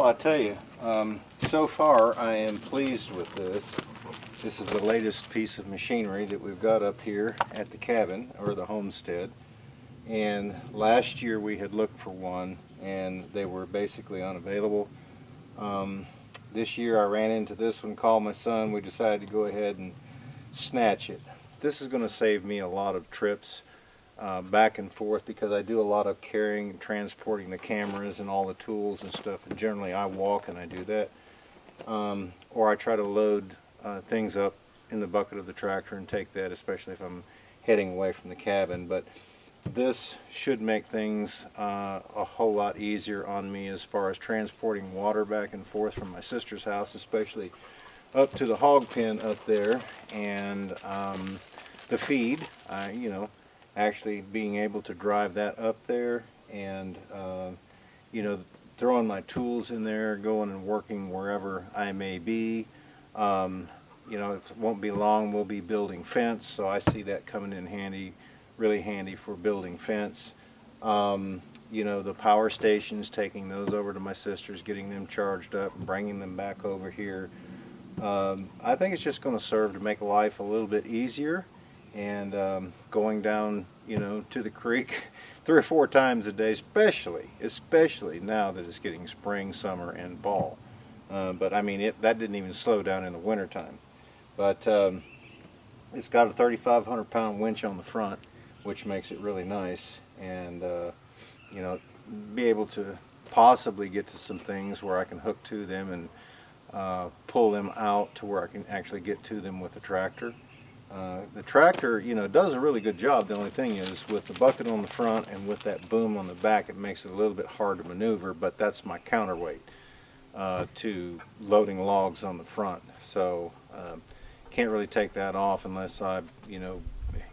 I tell you, so far I am pleased with this. This is the latest piece of machinery that we've got up here at the cabin, or the homestead. And last year we had looked for one and they were basically unavailable. This year I ran into this one, called my son, we decided to go ahead and snatch it. This is going to save me a lot of trips back and forth, because I do a lot of carrying and transporting the cameras and all the tools and stuff, and generally I walk and I do that. Or I try to load things up in the bucket of the tractor and take that, especially if I'm heading away from the cabin. But this should make things a whole lot easier on me as far as transporting water back and forth from my sister's house, especially up to the hog pen up there, and the feed, you know, actually being able to drive that up there, and you know, throwing my tools in there, going and working wherever I may be. You know, it won't be long, we'll be building fence, so I see that coming in handy, really handy for building fence. You know, the power stations, taking those over to my sister's, getting them charged up and bringing them back over here. I think it's just going to serve to make life a little bit easier, and going down, you know, to the creek 3 or 4 times a day, especially now that it's getting spring, summer, and fall. But I mean, that didn't even slow down in the winter time. But it's got a 3,500 pound winch on the front, which makes it really nice, and you know, be able to possibly get to some things where I can hook to them and pull them out to where I can actually get to them with the tractor. The tractor, you know, does a really good job. The only thing is, with the bucket on the front and with that boom on the back, it makes it a little bit hard to maneuver, but that's my counterweight to loading logs on the front. So can't really take that off unless I, you know,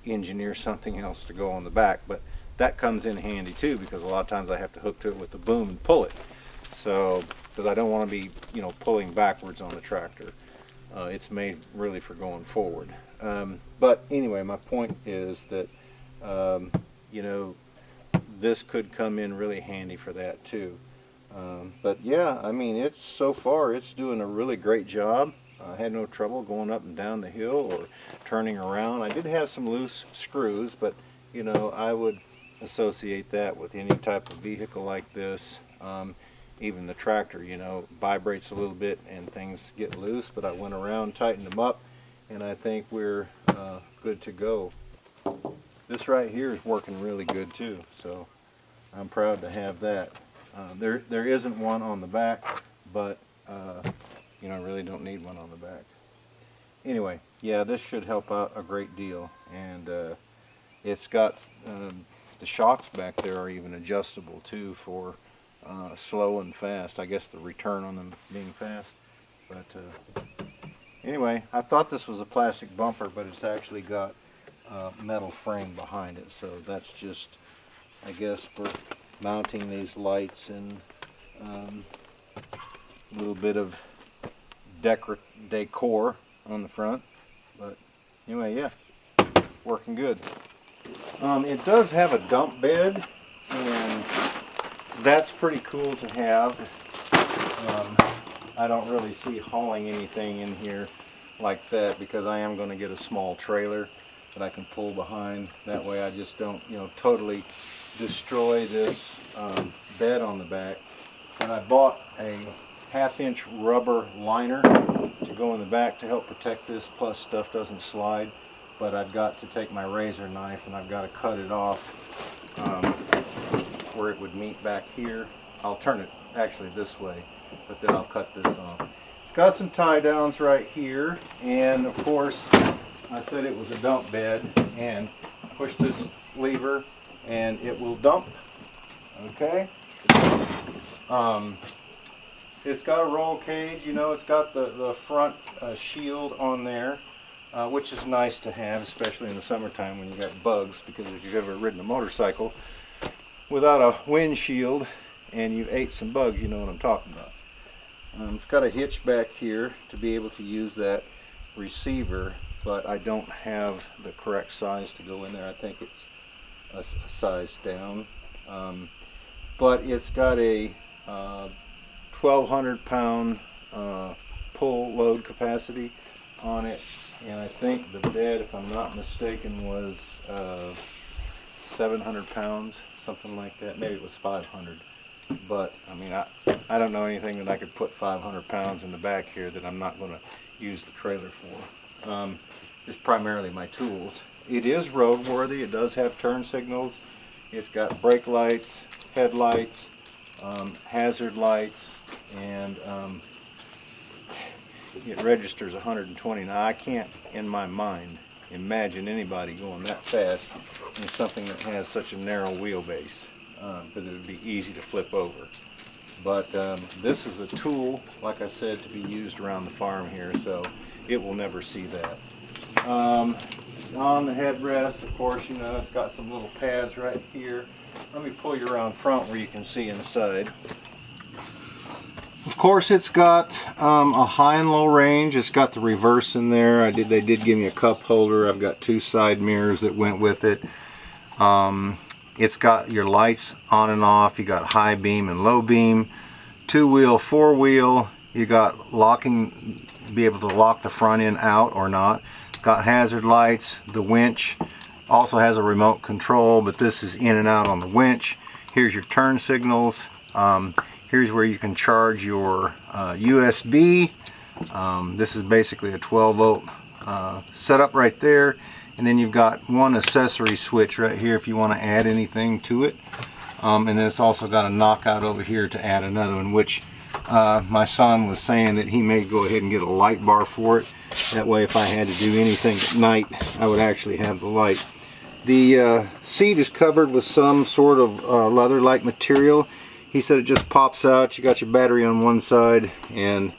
engineer something else to go on the back. But that comes in handy too, because a lot of times I have to hook to it with the boom and pull it. So, because I don't want to be, you know, pulling backwards on the tractor. It's made really for going forward. But anyway, my point is that, you know, this could come in really handy for that too. But yeah, I mean, so far it's doing a really great job. I had no trouble going up and down the hill or turning around. I did have some loose screws, but you know, I would associate that with any type of vehicle like this. Even the tractor, you know, vibrates a little bit and things get loose, but I went around, tightened them up, and I think we're good to go. This right here is working really good too, so I'm proud to have that. There isn't one on the back, but you know, I really don't need one on the back. Anyway, yeah, this should help out a great deal, and it's got the shocks back there are even adjustable too for slow and fast. I guess the return on them being fast. But anyway, I thought this was a plastic bumper, but it's actually got metal frame behind it, so that's just, I guess, for mounting these lights and a little bit of decor on the front. But anyway, yeah, working good. It does have a dump bed, and that's pretty cool to have. I don't really see hauling anything in here like that, because I am going to get a small trailer that I can pull behind. That way I just don't, you know, totally destroy this bed on the back. And I bought a 1/2-inch rubber liner to go in the back to help protect this, plus stuff doesn't slide. But I've got to take my razor knife and I've got to cut it off where it would meet back here. I'll turn it actually this way, but then I'll cut this off. It's got some tie downs right here, and of course I said it was a dump bed, and push this lever and it will dump. Okay. It's got a roll cage, you know, it's got the front shield on there, which is nice to have, especially in the summertime when you got bugs, because if you've ever ridden a motorcycle without a windshield and you ate some bugs, you know what I'm talking about. It's got a hitch back here to be able to use that receiver, but I don't have the correct size to go in there. I think it's a size down. But it's got a 1,200 pound pull load capacity on it, and I think the bed, if I'm not mistaken, was 700 pounds, something like that. Maybe it was 500, but I mean, I don't know anything that I could put 500 pounds in the back here that I'm not going to use the trailer for. It's primarily my tools. It is roadworthy. It does have turn signals. It's got brake lights, headlights, hazard lights, and it registers 120. Now I can't, in my mind, imagine anybody going that fast in something that has such a narrow wheelbase, because it would be easy to flip over. But this is a tool, like I said, to be used around the farm here, so it will never see that. On the headrest, of course, you know, it's got some little pads right here. Let me pull you around front where you can see inside. Of course, it's got a high and low range. It's got the reverse in there. They did give me a cup holder. I've got 2 side mirrors that went with it. It's got your lights on and off. You got high beam and low beam. 2-wheel, 4-wheel. You got locking, be able to lock the front end out or not. Got hazard lights. The winch also has a remote control, but this is in and out on the winch. Here's your turn signals. Here's where you can charge your USB. This is basically a 12-volt setup right there. And then you've got one accessory switch right here if you want to add anything to it. And then it's also got a knockout over here to add another one, which my son was saying that he may go ahead and get a light bar for it. That way if I had to do anything at night, I would actually have the light. The seat is covered with some sort of leather-like material. He said it just pops out. You got your battery on one side and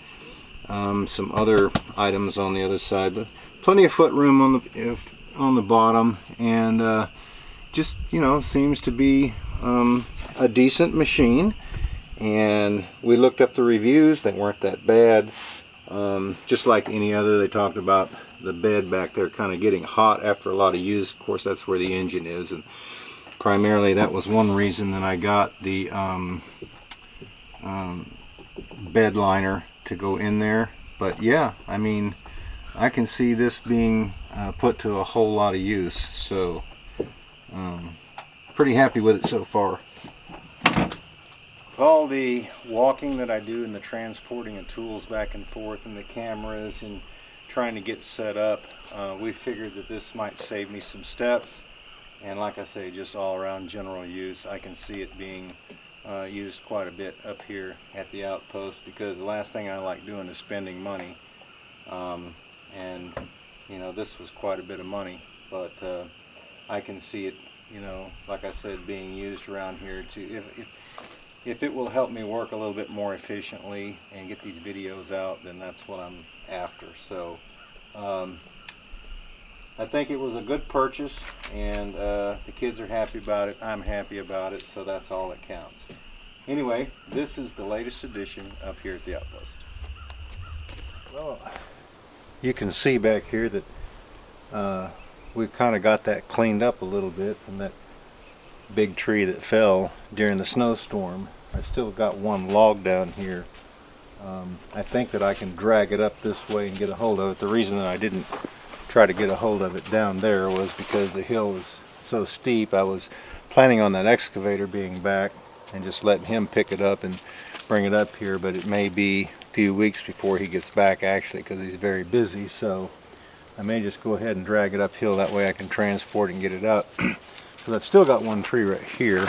some other items on the other side, but plenty of foot room on the bottom, and just, you know, seems to be a decent machine. And we looked up the reviews. They weren't that bad. Just like any other, they talked about the bed back there kind of getting hot after a lot of use. Of course, that's where the engine is, and primarily that was one reason that I got the bed liner to go in there. But yeah, I mean, I can see this being put to a whole lot of use, so pretty happy with it so far. All the walking that I do and the transporting of tools back and forth and the cameras and trying to get set up, we figured that this might save me some steps. And like I say, just all around general use. I can see it being used quite a bit up here at the Outpost, because the last thing I like doing is spending money. And you know, this was quite a bit of money, but I can see it, you know, like I said, being used around here to, if it will help me work a little bit more efficiently and get these videos out, then that's what I'm after. So I think it was a good purchase, and the kids are happy about it. I'm happy about it, so that's all that counts. Anyway, this is the latest edition up here at the Outpost. Well, you can see back here that we've kind of got that cleaned up a little bit from that big tree that fell during the snowstorm. I've still got one log down here. I think that I can drag it up this way and get a hold of it. The reason that I didn't try to get a hold of it down there was because the hill was so steep. I was planning on that excavator being back and just letting him pick it up and bring it up here, but it may be a few weeks before he gets back, actually, because he's very busy. So I may just go ahead and drag it uphill. That way I can transport it and get it out. Because I've still got one tree right here.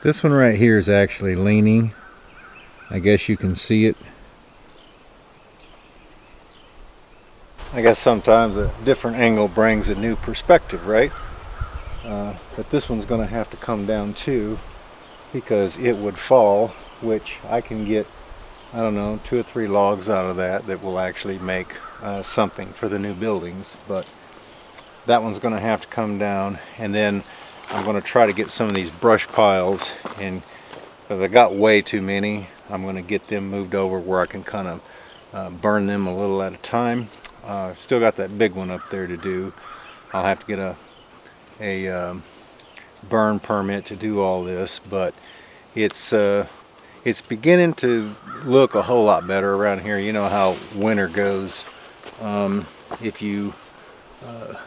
This one right here is actually leaning. I guess you can see it. I guess sometimes a different angle brings a new perspective, right? But this one's going to have to come down too, because it would fall, which I can get, I don't know, 2 or 3 logs out of that will actually make something for the new buildings. But that one's going to have to come down, and then I'm going to try to get some of these brush piles, and because I got way too many, I'm going to get them moved over where I can kind of burn them a little at a time. Still got that big one up there to do. I'll have to get a burn permit to do all this, but it's it's beginning to look a whole lot better around here. You know how winter goes. If you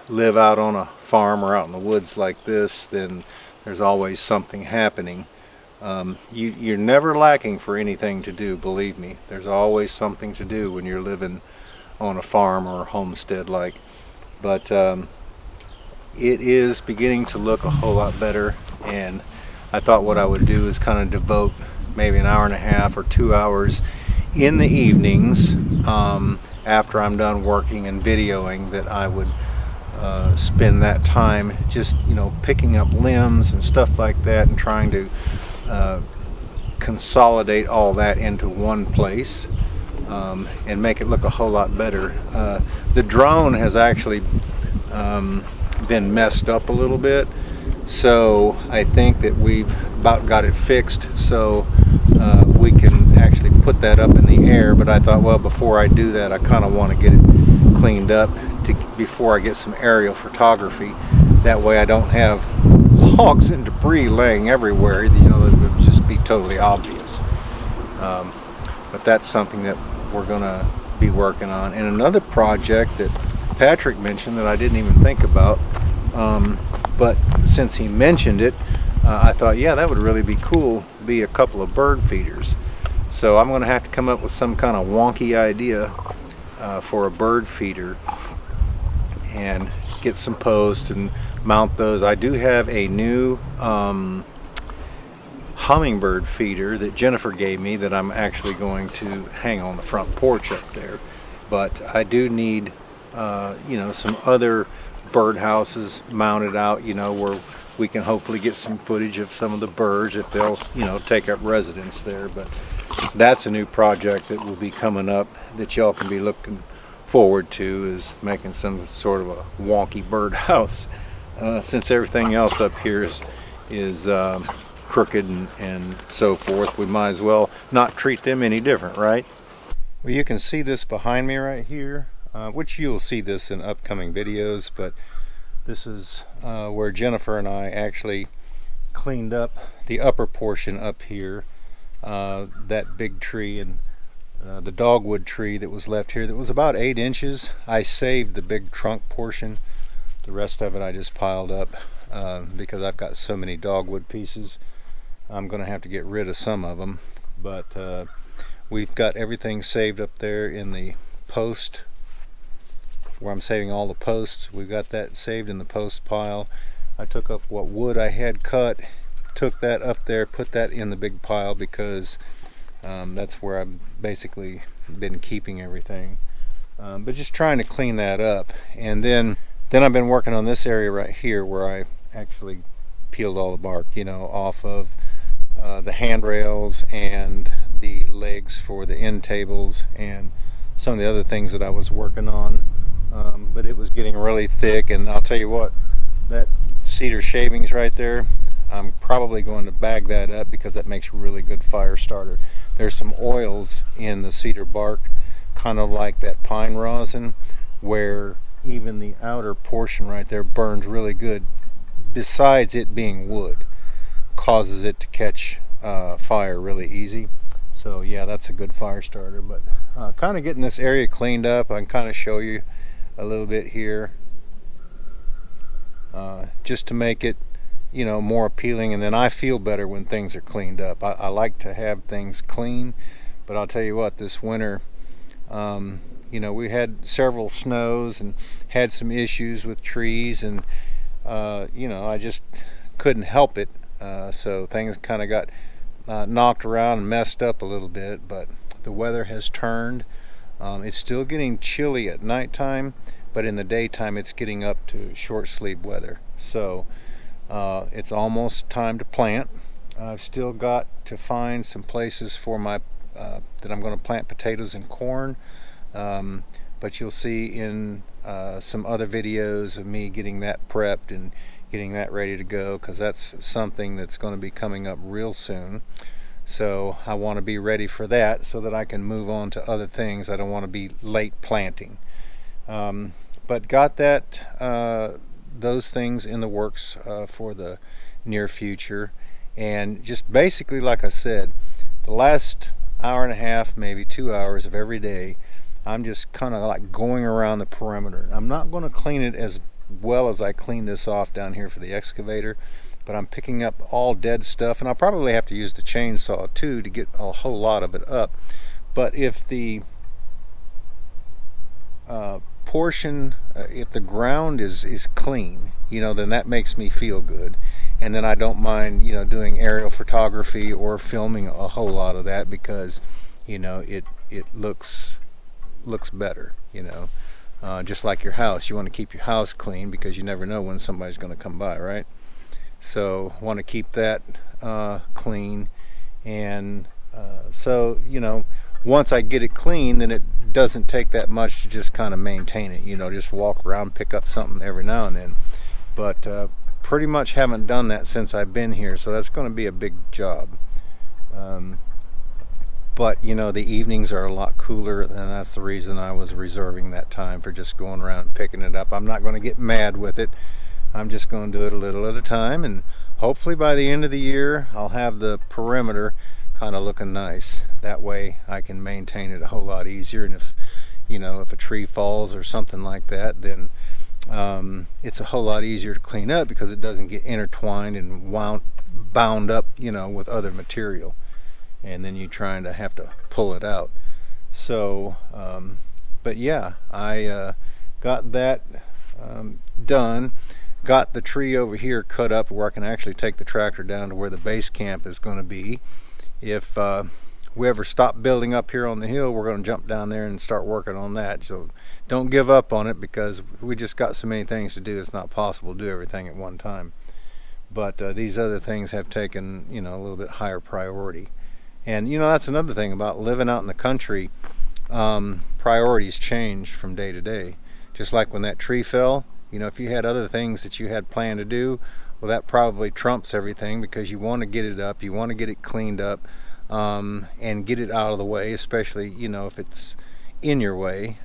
live out on a farm or out in the woods like this, then there's always something happening. You're never lacking for anything to do, believe me. There's always something to do when you're living on a farm or a homestead like. But it is beginning to look a whole lot better, and I thought what I would do is kind of devote maybe an hour and a half or 2 hours in the evenings after I'm done working and videoing, that I would spend that time just, you know, picking up limbs and stuff like that and trying to consolidate all that into one place and make it look a whole lot better. The drone has actually been messed up a little bit, so I think that we've about got it fixed, so we can actually put that up in the air. But I thought, well, before I do that, I kind of want to get it cleaned up before I get some aerial photography. That way I don't have logs and debris laying everywhere, you know, that would just be totally obvious. But that's something that we're going to be working on. And another project that Patrick mentioned that I didn't even think about, but since he mentioned it, I thought, yeah, that would really be cool, be a couple of bird feeders. So I'm going to have to come up with some kind of wonky idea for a bird feeder and get some posts and mount those. I do have a new hummingbird feeder that Jennifer gave me that I'm actually going to hang on the front porch up there. But I do need you know, some other birdhouses mounted out, you know, where we can hopefully get some footage of some of the birds if they'll, you know, take up residence there. But that's a new project that will be coming up that y'all can be looking forward to, is making some sort of a wonky birdhouse. Since everything else up here is crooked and so forth, we might as well not treat them any different, right? Well, you can see this behind me right here, which you'll see this in upcoming videos, but this is where Jennifer and I actually cleaned up the upper portion up here, that big tree and the dogwood tree that was left here that was about 8 inches. I saved the big trunk portion. The rest of it I just piled up because I've got so many dogwood pieces. I'm going to have to get rid of some of them, but we've got everything saved up there in the post where I'm saving all the posts. We've got that saved in the post pile. I took up what wood I had cut, took that up there, put that in the big pile because that's where I've basically been keeping everything. But just trying to clean that up. And then I've been working on this area right here where I actually peeled all the bark, you know, off of the handrails and the legs for the end tables and some of the other things that I was working on. But it was getting really thick, and I'll tell you what, that cedar shavings right there, I'm probably going to bag that up because that makes really good fire starter. There's some oils in the cedar bark, kind of like that pine rosin, where even the outer portion right there burns really good. Besides it being wood, causes it to catch fire really easy. So yeah, that's a good fire starter. But kind of getting this area cleaned up. I can kind of show you a little bit here, just to make it, you know, more appealing. And then I feel better when things are cleaned up. I like to have things clean, but I'll tell you what, this winter, you know, we had several snows and had some issues with trees, and you know, I just couldn't help it. So things kind of got knocked around and messed up a little bit, but the weather has turned. It's still getting chilly at nighttime, but in the daytime it's getting up to short sleeve weather. So it's almost time to plant. I've still got to find some places for my that I'm going to plant potatoes and corn, but you'll see in some other videos of me getting that prepped and getting that ready to go, because that's something that's going to be coming up real soon. So I want to be ready for that so that I can move on to other things. I don't want to be late planting. But got that those things in the works for the near future. And just basically, like I said, the last hour and a half, maybe 2 hours of every day, I'm just kind of like going around the perimeter. I'm not going to clean it as well as I clean this off down here for the excavator, but I'm picking up all dead stuff, and I'll probably have to use the chainsaw too to get a whole lot of it up. But if the if the ground is clean, then that makes me feel good. And then I don't mind, doing aerial photography or filming a whole lot of that, because, it looks better, just like your house. You want to keep your house clean because you never know when somebody's going to come by, right? So want to keep that clean. And so, once I get it clean, then it doesn't take that much to just kind of maintain it, just walk around, pick up something every now and then. But pretty much haven't done that since I've been here, so that's going to be a big job. But the evenings are a lot cooler, and that's the reason I was reserving that time for just going around picking it up. I'm not going to get mad with it. I'm just going to do it a little at a time, and hopefully by the end of the year I'll have the perimeter kind of looking nice. That way I can maintain it a whole lot easier. And if a tree falls or something like that, then it's a whole lot easier to clean up because it doesn't get intertwined and bound up, with other material, and then you trying to have to pull it out. So but yeah, I got that done. Got the tree over here cut up where I can actually take the tractor down to where the base camp is going to be. If we ever stop building up here on the hill, we're going to jump down there and start working on that. So don't give up on it, because we just got so many things to do. It's not possible to do everything at one time. But these other things have taken, a little bit higher priority. And that's another thing about living out in the country. Priorities change from day to day. Just like when that tree fell, if you had other things that you had planned to do, well, that probably trumps everything, because you want to get it up, you want to get it cleaned up, and get it out of the way, especially if it's in your way,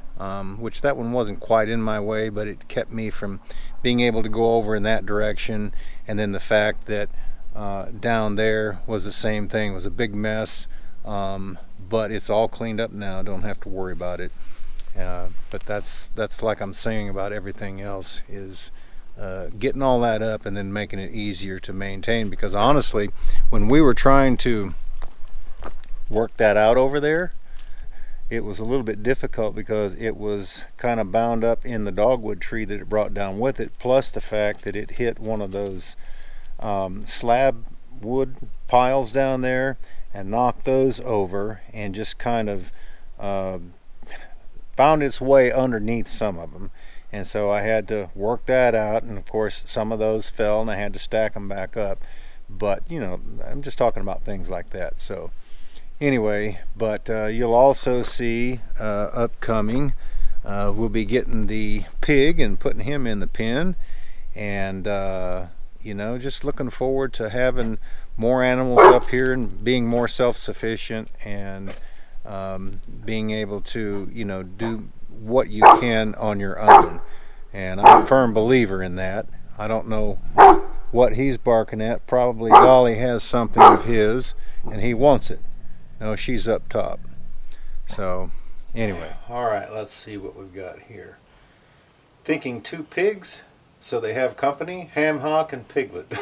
which that one wasn't quite in my way, but it kept me from being able to go over in that direction. And then the fact that down there was the same thing, it was a big mess, but it's all cleaned up now, don't have to worry about it. But that's like I'm saying about everything else, is getting all that up and then making it easier to maintain. Because honestly, when we were trying to work that out over there, it was a little bit difficult because it was kind of bound up in the dogwood tree that it brought down with it, plus the fact that it hit one of those slab wood piles down there and knocked those over, and just kind of found its way underneath some of them. And so I had to work that out, and of course some of those fell and I had to stack them back up. But I'm just talking about things like that. So anyway, but you'll also see upcoming, we'll be getting the pig and putting him in the pen, and just looking forward to having more animals up here and being more self-sufficient, and being able to do what you can on your own. And I'm a firm believer in that. I don't know what he's barking at. Probably Dolly has something of his and he wants it. No, she's up top. So anyway, all right, let's see what we've got here. Thinking 2 pigs so they have company, ham hock and piglet.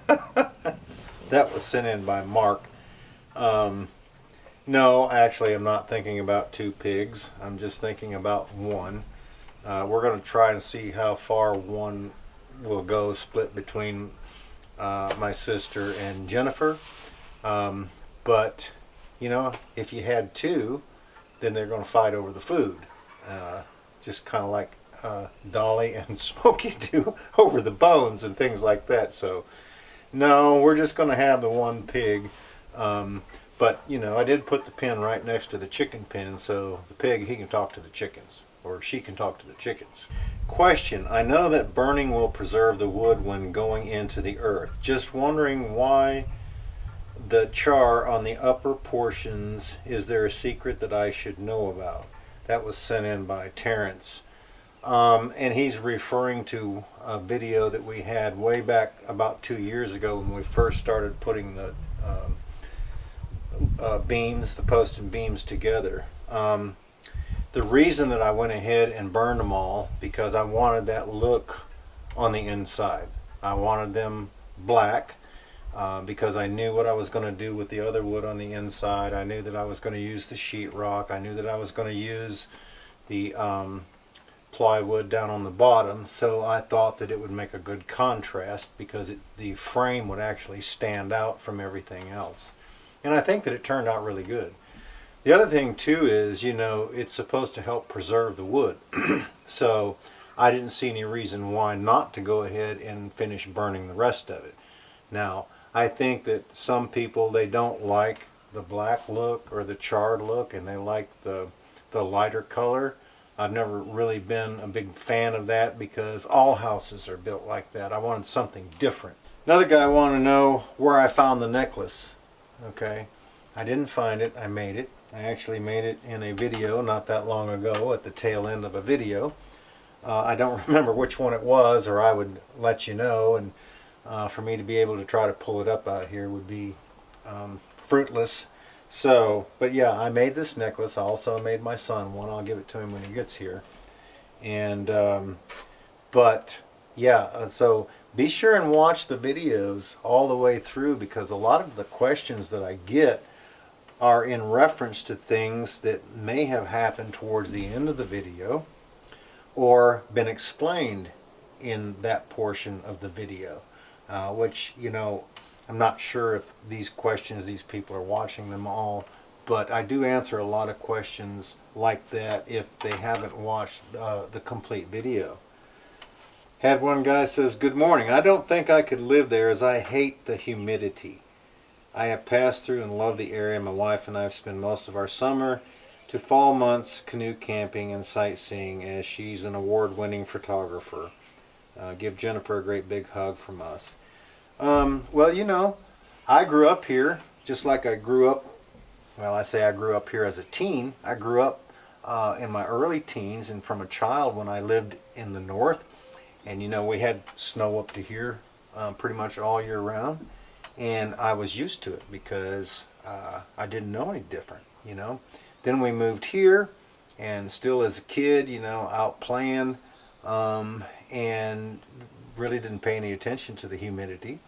That was sent in by Mark. No, actually I'm not thinking about 2 pigs. I'm just thinking about 1. We're going to try and see how far one will go, split between my sister and Jennifer. But if you had 2, then they're going to fight over the food, just kind of like Dolly and Smokey do over the bones and things like that. So no, we're just going to have the 1 pig. But I did put the pen right next to the chicken pen, so the pig, he can talk to the chickens, or she can talk to the chickens. Question: I know that burning will preserve the wood when going into the earth. Just wondering why the char on the upper portions. Is there a secret that I should know about? That was sent in by Terrence. And he's referring to a video that we had way back about 2 years ago when we first started putting the beams, the post and beams together. The reason that I went ahead and burned them all, because I wanted that look on the inside. I wanted them black because I knew what I was going to do with the other wood on the inside. I knew that I was going to use the sheetrock. I knew that I was going to use the plywood down on the bottom, so I thought that it would make a good contrast because the frame would actually stand out from everything else. And I think that it turned out really good. The other thing too is, you know, it's supposed to help preserve the wood. So I didn't see any reason why not to go ahead and finish burning the rest of it. Now, I think that some people, they don't like the black look or the charred look, and they like the lighter color. I've never really been a big fan of that because all houses are built like that. I wanted something different. Another guy wanted to know where I found the necklace. Okay, I didn't find it, I made it. I actually made it in a video not that long ago, at the tail end of a video. I don't remember which one it was, or I would let you know, and for me to be able to try to pull it up out here would be fruitless. So, but yeah, I made this necklace. I also made my son one. I'll give it to him when he gets here. And but yeah, so be sure and watch the videos all the way through, because a lot of the questions that I get are in reference to things that may have happened towards the end of the video or been explained in that portion of the video, which, you know, I'm not sure if these questions, these people are watching them all, but I do answer a lot of questions like that if they haven't watched the complete video. Had one guy says, "Good morning. I don't think I could live there as I hate the humidity. I have passed through and love the area. My wife and I have spent most of our summer to fall months canoe camping and sightseeing, as she's an award-winning photographer. Give Jennifer a great big hug from us." Well, you know, I grew up here just like I grew up, well, I say I grew up here as a teen. I grew up in my early teens and from a child when I lived in the north. And, you know, we had snow up to here pretty much all year round. And I was used to it because I didn't know any different, you know. Then we moved here, and still as a kid, you know, out playing, and really didn't pay any attention to the humidity.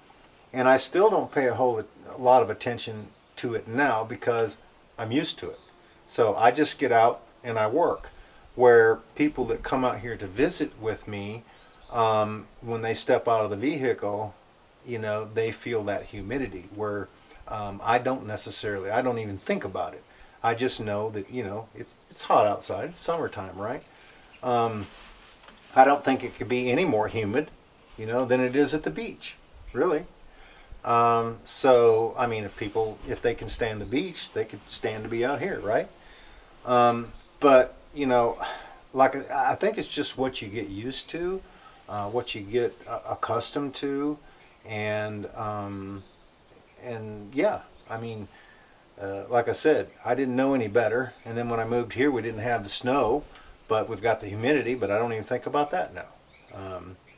And I still don't pay a lot of attention to it now because I'm used to it. So I just get out and I work. Where people that come out here to visit with me, when they step out of the vehicle, you know, they feel that humidity, where I don't even think about it. I just know that, you know, it's hot outside. It's summertime, right? I don't think it could be any more humid, you know, than it is at the beach, really. So, I mean, if they can stand the beach, they could stand to be out here, right? But, you know, like, I think it's just what you get used to, what you get accustomed to, and yeah, I mean, like I said, I didn't know any better. And then when I moved here, we didn't have the snow, but we've got the humidity, but I don't even think about that now.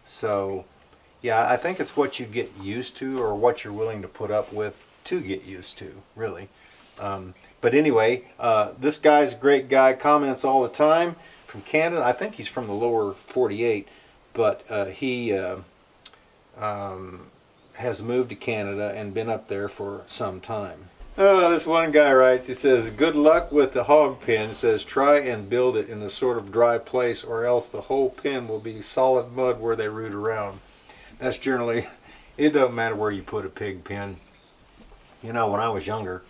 So, yeah, I think it's what you get used to, or what you're willing to put up with to get used to, really. But anyway, this guy's a great guy, comments all the time, from Canada. I think he's from the lower 48, but he has moved to Canada and been up there for some time. Oh, this one guy writes, he says, "Good luck with the hog pen." Says, "Try and build it in a sort of dry place, or else the whole pen will be solid mud where they root around." That's generally, it doesn't matter where you put a pig pen. You know, when I was younger,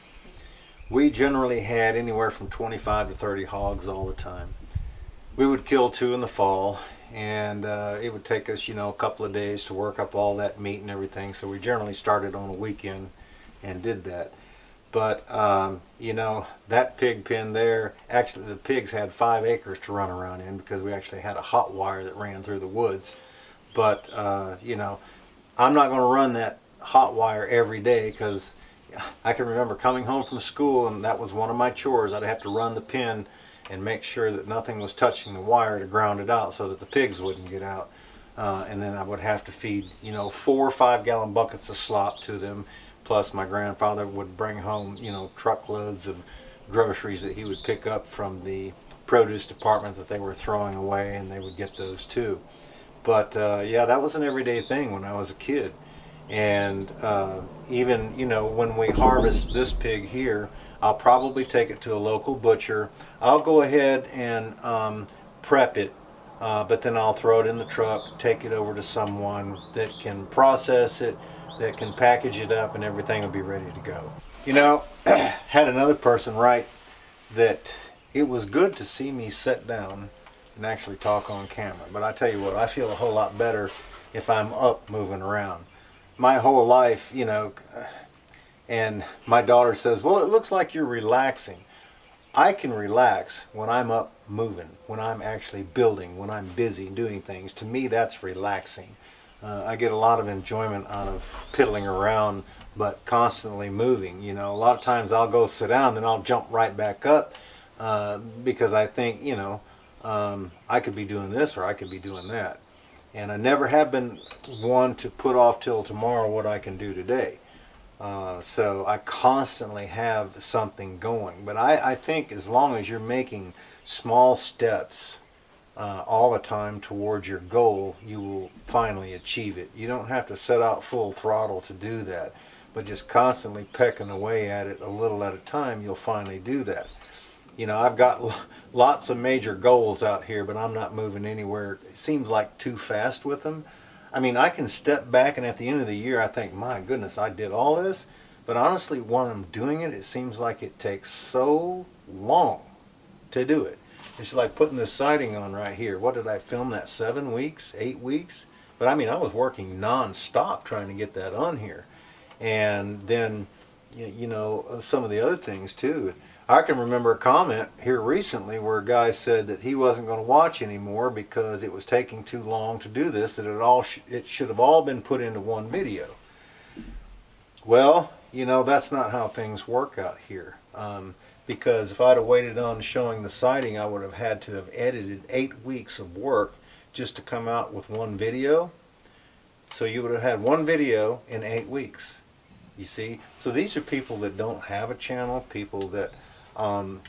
we generally had anywhere from 25 to 30 hogs all the time. We would kill 2 in the fall, and it would take us, you know, a couple of days to work up all that meat and everything. So we generally started on a weekend and did that. But, you know, that pig pen there, actually the pigs had 5 acres to run around in, because we actually had a hot wire that ran through the woods. But, you know, I'm not going to run that hot wire every day, because I can remember coming home from school, and that was one of my chores. I'd have to run the pen and make sure that nothing was touching the wire to ground it out so that the pigs wouldn't get out. And then I would have to feed, you know, 4 or 5 gallon buckets of slop to them, Plus my grandfather would bring home, you know, truckloads of groceries that he would pick up from the produce department that they were throwing away, and they would get those too. But yeah, that was an everyday thing when I was a kid. And even, you know, when we harvest this pig here, I'll probably take it to a local butcher. I'll go ahead and prep it, but then I'll throw it in the truck, take it over to someone that can process it, that can package it up, and everything will be ready to go. You know, had another person write that it was good to see me sit down and actually talk on camera. But I tell you what, I feel a whole lot better if I'm up moving around. My whole life, you know, and my daughter says, well, it looks like you're relaxing. I can relax when I'm up moving, when I'm actually building, when I'm busy doing things. To me, that's relaxing. I get a lot of enjoyment out of piddling around, but constantly moving. You know, a lot of times I'll go sit down, then I'll jump right back up because I think, you know, I could be doing this or I could be doing that. And I never have been one to put off till tomorrow what I can do today. So I constantly have something going. But I think as long as you're making small steps all the time towards your goal, you will finally achieve it. You don't have to set out full throttle to do that, but just constantly pecking away at it a little at a time, you'll finally do that. You know, I've got lots of major goals out here, but I'm not moving anywhere. It seems like too fast with them. I mean, I can step back and at the end of the year I think, my goodness, I did all this. But honestly, when I'm doing it, it seems like it takes so long to do it. It's like putting this siding on right here. What did I film that, 7 weeks, 8 weeks? But I mean, I was working non-stop trying to get that on here. And then, you know, some of the other things too. I can remember a comment here recently where a guy said that he wasn't going to watch anymore because it was taking too long to do this, that it should have all been put into one video. Well, you know, that's not how things work out here. Because if I'd have waited on showing the siding, I would have had to have edited 8 weeks of work just to come out with one video. So you would have had one video in 8 weeks. You see? So these are people that don't have a channel, people that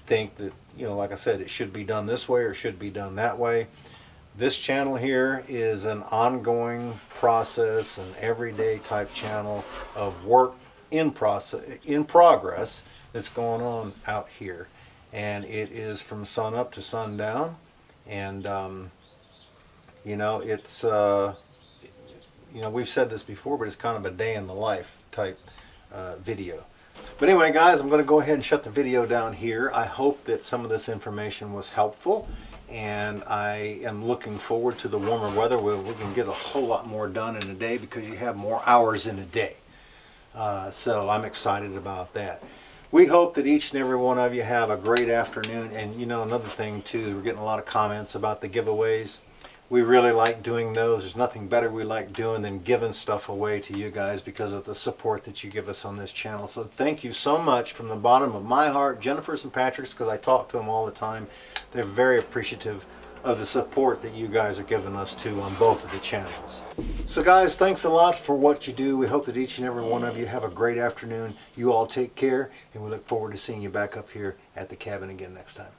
think that, you know, like I said, it should be done this way or it should be done that way. This channel here is an ongoing process, an everyday type channel of work in progress that's going on out here, and it is from sun up to sundown. And you know, it's you know, we've said this before, but it's kind of a day in the life type video. But anyway, guys, I'm going to go ahead and shut the video down here. I hope that some of this information was helpful, and I am looking forward to the warmer weather where we can get a whole lot more done in a day because you have more hours in a day. So I'm excited about that. We hope that each and every one of you have a great afternoon. And you know, another thing too, we're getting a lot of comments about the giveaways. We really like doing those. There's nothing better we like doing than giving stuff away to you guys because of the support that you give us on this channel. So thank you so much from the bottom of my heart. Jennifer's and Patrick's, because I talk to them all the time. They're very appreciative of the support that you guys are giving us too on both of the channels. So guys, thanks a lot for what you do. We hope that each and every one of you have a great afternoon. You all take care, and we look forward to seeing you back up here at the cabin again next time.